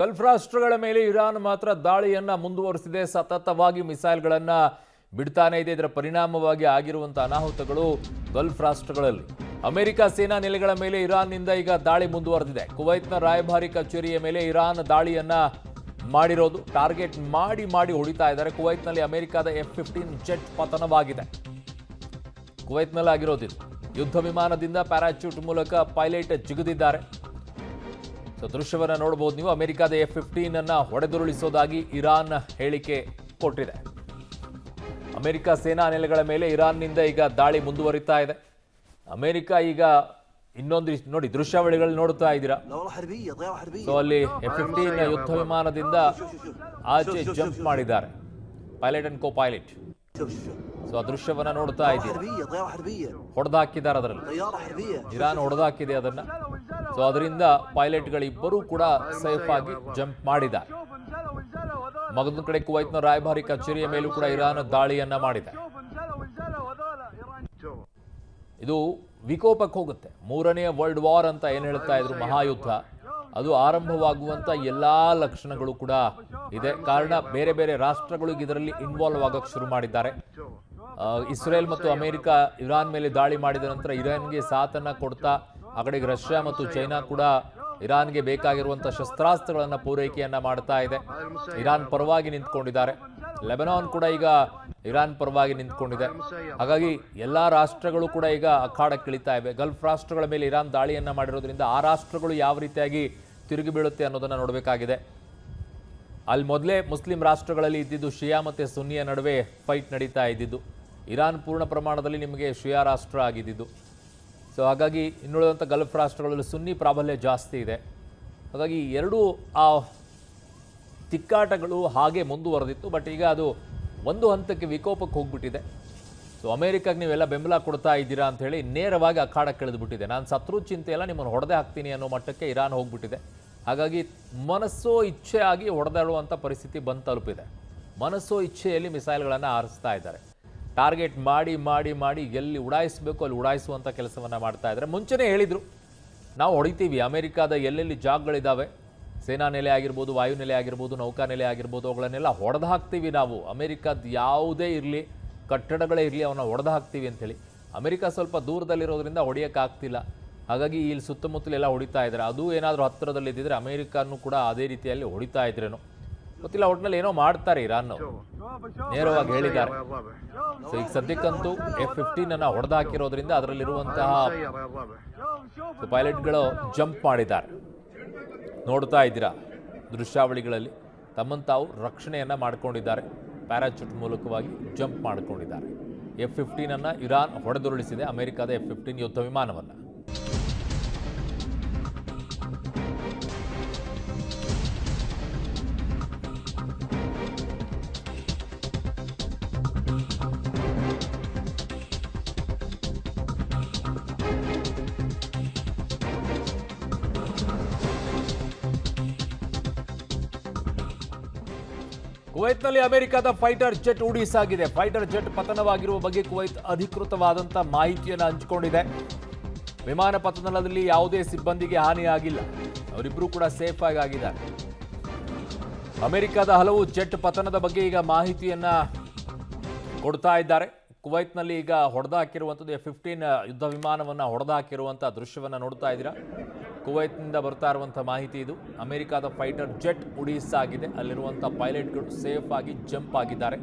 Gulf ರಾಷ್ಟ್ರಗಳ ಮೇಲೆ Iran ಮಾತ್ರ ದಾಳಿಯನ್ನ ಮುಂದುವರಿಸಿದೆ. ಸತತವಾಗಿ ಮಿಸೈಲ್ಗಳನ್ನ ಬಿಡ್ತಾನೆ ಇದೆ. ಇದರ ಪರಿಣಾಮವಾಗಿ ಆಗಿರುವಂತಹ ಅನಾಹುತಗಳು ಗಲ್ಫ್ ರಾಷ್ಟ್ರಗಳಲ್ಲಿ. ಅಮೆರಿಕ ಸೇನಾ ನೆಲೆಗಳ ಮೇಲೆ ಇರಾನ್ನಿಂದ ಈಗ ದಾಳಿ ಮುಂದುವರೆದಿದೆ. ಕುವೈತ್ನ ರಾಯಭಾರಿ ಕಚೇರಿಯ ಮೇಲೆ ಇರಾನ್ ದಾಳಿಯನ್ನ ಮಾಡಿರೋದು. ಟಾರ್ಗೆಟ್ ಮಾಡಿ ಹೊಡಿತಾ ಇದ್ದಾರೆ. ಕುವೈತ್ನಲ್ಲಿ ಅಮೆರಿಕದ F-15 ಜೆಟ್ ಪತನವಾಗಿದೆ. ಕುವೈತ್ನಲ್ಲಿ ಆಗಿರೋದಿಲ್ಲ. ಯುದ್ಧ ವಿಮಾನದಿಂದ ಪ್ಯಾರಾಚೂಟ್ ಮೂಲಕ ಪೈಲಟ್ ಜಿಗಿದಿದ್ದಾರೆ. ದೃಶ್ಯವನ್ನು ನೋಡಬಹುದು ನೀವು. ಅಮೆರಿಕದ F-15 ಅನ್ನ ಹೊಡೆದುರುಳಿಸೋದಾಗಿ ಇರಾನ್ ಹೇಳಿಕೆ ಕೊಟ್ಟಿದೆ. ಅಮೆರಿಕ ಸೇನಾ ನೆಲೆಗಳ ಮೇಲೆ ಇರಾನ್ನಿಂದ ಈಗ ದಾಳಿ ಮುಂದುವರಿತಾ ಇದೆ. ಅಮೆರಿಕ ಈಗ ಇನ್ನೊಂದು ನೋಡಿ ದೃಶ್ಯಾವಳಿಗಳು ನೋಡ್ತಾ ಇದ್ದೀರಾ. ಸೊ ಅಲ್ಲಿ F-15 ಯುದ್ಧ ವಿಮಾನದಿಂದ ಆಚೆ ಜಂಪ್ ಮಾಡಿದ್ದಾರೆ pilot and co pilot. So ಆ ದೃಶ್ಯವನ್ನ ನೋಡ್ತಾ ಇದ್ದೀರಾ. ಹೊಡೆದಾಕಿದ್ದಾರೆ, ಅದರಲ್ಲಿ ಇರಾನ್ ಹೊಡೆದಾಕಿದೆ ಅದನ್ನ. ಸೊ ಅದರಿಂದ ಪೈಲಟ್ಗಳಿಬ್ಬರೂ ಕೂಡ ಸೇಫ್ ಆಗಿ ಜಂಪ್ ಮಾಡಿದ್ದಾರೆ. ಮಗದೊಂದು ಕಡೆ ಕುವೈತ್ನ ರಾಯಭಾರಿ ಕಚೇರಿಯ ಮೇಲೂ ಕೂಡ ಇರಾನ್ ದಾಳಿಯನ್ನ ಮಾಡಿದೆ. ಇದು ವಿಕೋಪಕ್ಕೆ ಹೋಗುತ್ತೆ. ಮೂರನೆಯ ವರ್ಲ್ಡ್ ವಾರ್ ಅಂತ ಏನ್ ಹೇಳ್ತಾ ಇದ್ರು, ಮಹಾಯುದ್ಧ, ಅದು ಆರಂಭವಾಗುವಂತ ಎಲ್ಲಾ ಲಕ್ಷಣಗಳು ಕೂಡ ಇದೆ. ಕಾರಣ ಬೇರೆ ಬೇರೆ ರಾಷ್ಟ್ರಗಳು ಇದರಲ್ಲಿ ಇನ್ವಾಲ್ವ್ ಆಗಕ್ಕೆ ಶುರು ಮಾಡಿದ್ದಾರೆ. ಇಸ್ರೇಲ್ ಮತ್ತು ಅಮೆರಿಕ ಇರಾನ್ ಮೇಲೆ ದಾಳಿ ಮಾಡಿದ ನಂತರ ಇರಾನ್ಗೆ ಸಾಥನ್ನ ಕೊಡ್ತಾ, ಆ ಕಡೆಗೆ ರಷ್ಯಾ ಮತ್ತು ಚೈನಾ ಕೂಡ ಇರಾನ್ಗೆ ಬೇಕಾಗಿರುವಂಥ ಶಸ್ತ್ರಾಸ್ತ್ರಗಳನ್ನು ಪೂರೈಕೆಯನ್ನ ಮಾಡ್ತಾ ಇದೆ. ಇರಾನ್ ಪರವಾಗಿ ನಿಂತ್ಕೊಂಡಿದ್ದಾರೆ. ಲೆಬನಾನ್ ಕೂಡ ಈಗ ಇರಾನ್ ಪರವಾಗಿ ನಿಂತ್ಕೊಂಡಿದೆ. ಹಾಗಾಗಿ ಎಲ್ಲಾ ರಾಷ್ಟ್ರಗಳು ಕೂಡ ಈಗ ಅಖಾಡಕ್ಕಿಳಿತಾ ಇವೆ. ಗಲ್ಫ್ ರಾಷ್ಟ್ರಗಳ ಮೇಲೆ ಇರಾನ್ ದಾಳಿಯನ್ನ ಮಾಡಿರೋದ್ರಿಂದ ಆ ರಾಷ್ಟ್ರಗಳು ಯಾವ ರೀತಿಯಾಗಿ ತಿರುಗಿ ಬೀಳುತ್ತೆ ಅನ್ನೋದನ್ನ ನೋಡಬೇಕಾಗಿದೆ. ಅಲ್ಲಿ ಮೊದಲೇ ಮುಸ್ಲಿಂ ರಾಷ್ಟ್ರಗಳಲ್ಲಿ ಇದ್ದಿದ್ದು ಶಿಯಾ ಮತ್ತು ಸುನ್ನಿಯ ನಡುವೆ ಫೈಟ್ ನಡೀತಾ ಇದ್ದಿದ್ದು. ಇರಾನ್ ಪೂರ್ಣ ಪ್ರಮಾಣದಲ್ಲಿ ನಿಮಗೆ ಶಿಯಾ ರಾಷ್ಟ್ರ ಆಗಿದ್ದು. ಸೊ ಹಾಗಾಗಿ ಇನ್ನುಳಿದಂಥ ಗಲ್ಫ್ ರಾಷ್ಟ್ರಗಳಲ್ಲಿ ಸುನ್ನಿ ಪ್ರಾಬಲ್ಯ ಜಾಸ್ತಿ ಇದೆ. ಹಾಗಾಗಿ ಎರಡೂ ಆ ತಿಕ್ಕಾಟಗಳು ಹಾಗೆ ಮುಂದುವರೆದಿತ್ತು. ಬಟ್ ಈಗ ಅದು ಒಂದು ಹಂತಕ್ಕೆ ವಿಕೋಪಕ್ಕೆ ಹೋಗ್ಬಿಟ್ಟಿದೆ. ಸೊ ಅಮೆರಿಕಾಗೆ ನೀವೆಲ್ಲ ಬೆಂಬಲ ಕೊಡ್ತಾ ಇದ್ದೀರಾ ಅಂತ ಹೇಳಿ ನೇರವಾಗಿ ಅಖಾಡಕ್ಕೆ ಇಳಿದ್ಬಿಟ್ಟಿದೆ. ನಾನು ಸತ್ರು ಚಿಂತೆ ಎಲ್ಲ ನಿಮ್ಮನ್ನು ಹೊಡೆದೇ ಹಾಕ್ತೀನಿ ಅನ್ನೋ ಮಟ್ಟಕ್ಕೆ ಇರಾನ್ ಹೋಗ್ಬಿಟ್ಟಿದೆ. ಹಾಗಾಗಿ ಮನಸ್ಸೋ ಇಚ್ಛೆ ಆಗಿ ಹೊಡೆದಾಡುವಂಥ ಪರಿಸ್ಥಿತಿ ಬಂದು ತಲುಪಿದೆ. ಮನಸ್ಸೋ ಇಚ್ಛೆಯಲ್ಲಿ ಮಿಸೈಲ್ಗಳನ್ನು ಹಾರಿಸ್ತಾ ಇದ್ದಾರೆ. ಟಾರ್ಗೆಟ್ ಮಾಡಿ ಎಲ್ಲಿ ಉಡಾಯಿಸಬೇಕು ಅಲ್ಲಿ ಉಡಾಯಿಸುವಂಥ ಕೆಲಸವನ್ನು ಮಾಡ್ತಾ ಇದ್ದಾರೆ. ಮುಂಚೆನೇ ಹೇಳಿದರು, ನಾವು ಹೊಡಿತೀವಿ, ಅಮೆರಿಕಾದ ಎಲ್ಲೆಲ್ಲಿ ಜಾಗಗಳಿದ್ದಾವೆ, ಸೇನಾ ನೆಲೆ ಆಗಿರ್ಬೋದು, ವಾಯುನೆಲೆ ಆಗಿರ್ಬೋದು, ನೌಕಾನೆಲೆ ಆಗಿರ್ಬೋದು, ಅವುಗಳನ್ನೆಲ್ಲ ಹೊಡೆದು ಹಾಕ್ತೀವಿ ನಾವು. ಅಮೆರಿಕದ ಯಾವುದೇ ಇರಲಿ, ಕಟ್ಟಡಗಳೇ ಇರಲಿ, ಅವನ್ನ ಹೊಡೆದು ಹಾಕ್ತೀವಿ ಅಂಥೇಳಿ. ಅಮೆರಿಕ ಸ್ವಲ್ಪ ದೂರದಲ್ಲಿರೋದ್ರಿಂದ ಹೊಡೆಯೋಕ್ಕಾಗ್ತಿಲ್ಲ. ಹಾಗಾಗಿ ಇಲ್ಲಿ ಸುತ್ತಮುತ್ತಲೆಲ್ಲ ಹೊಡಿತಾ ಇದ್ದಾರೆ. ಅದು ಏನಾದರೂ ಹತ್ತಿರದಲ್ಲಿ ಇದ್ದಿದ್ರೆ ಅಮೆರಿಕನೂ ಕೂಡ ಅದೇ ರೀತಿಯಲ್ಲಿ ಹೊಡಿತಾ ಇದ್ರೇನೋ ಗೊತ್ತಿಲ್ಲ. ಒಟ್ಟಿನಲ್ಲಿ ಏನೋ ಮಾಡ್ತಾರೆ ಇರಾನ್, ನೇರವಾಗಿ ಹೇಳಿದ್ದಾರೆ. ಸೊ ಈಗ ಸದ್ಯಕ್ಕಂತೂ F-15 ಅನ್ನ ಹೊಡೆದಾಕಿರೋದ್ರಿಂದ ಅದರಲ್ಲಿರುವಂತಹ ಪೈಲಟ್ಗಳು ಜಂಪ್ ಮಾಡಿದ್ದಾರೆ. ನೋಡ್ತಾ ಇದ್ದೀರಾ ದೃಶ್ಯಾವಳಿಗಳಲ್ಲಿ. ತಮ್ಮನ್ನು ತಾವು ರಕ್ಷಣೆಯನ್ನ ಮಾಡಿಕೊಂಡಿದ್ದಾರೆ. ಪ್ಯಾರಾಚೂಟ್ ಮೂಲಕವಾಗಿ ಜಂಪ್ ಮಾಡಿಕೊಂಡಿದ್ದಾರೆ. F-15 ಅನ್ನ ಇರಾನ್ ಹೊಡೆದುರುಳಿಸಿದೆ, ಅಮೆರಿಕದ F-15 ಯುದ್ಧ ವಿಮಾನವನ್ನು. ಕುವೈತ್ನಲ್ಲಿ ಅಮೆರಿಕದ ಫೈಟರ್ ಜೆಟ್ ಉಡೀಸಾಗಿದೆ. ಫೈಟರ್ ಜೆಟ್ ಪತನವಾಗಿರುವ ಬಗ್ಗೆ ಕುವೈತ್ ಅಧಿಕೃತವಾದಂಥ ಮಾಹಿತಿಯನ್ನು ಹಂಚಿಕೊಂಡಿದೆ. ವಿಮಾನ ಪತನದಲ್ಲಿ ಯಾವುದೇ ಸಿಬ್ಬಂದಿಗೆ ಹಾನಿಯಾಗಿಲ್ಲ. ಅವರಿಬ್ಬರೂ ಕೂಡ ಸೇಫ್ ಆಗಿದ್ದಾರೆ. ಅಮೆರಿಕದ ಹಲವು ಜೆಟ್ ಪತನದ ಬಗ್ಗೆ ಈಗ ಮಾಹಿತಿಯನ್ನ ಕೊಡ್ತಾ ಇದ್ದಾರೆ. ಕುವೈತ್ನಲ್ಲಿ ಈಗ ಹೊಡೆದಾಕಿರುವಂಥದ್ದು F-15 ಯುದ್ಧ ವಿಮಾನವನ್ನು ಹೊಡೆದಾಕಿರುವಂಥ ದೃಶ್ಯವನ್ನು ನೋಡ್ತಾ ಇದ್ದೀರಾ. ಕುವೈತ್ನಿಂದ ಬರ್ತಾ ಇರುವಂಥ ಮಾಹಿತಿ ಇದು. ಅಮೆರಿಕದ ಫೈಟರ್ ಜೆಟ್ ಉಡೀಸಾಗಿದೆ. ಅಲ್ಲಿರುವಂಥ ಪೈಲಟ್ಗಳು ಸೇಫ್ ಆಗಿ ಜಂಪ್ ಆಗಿದ್ದಾರೆ.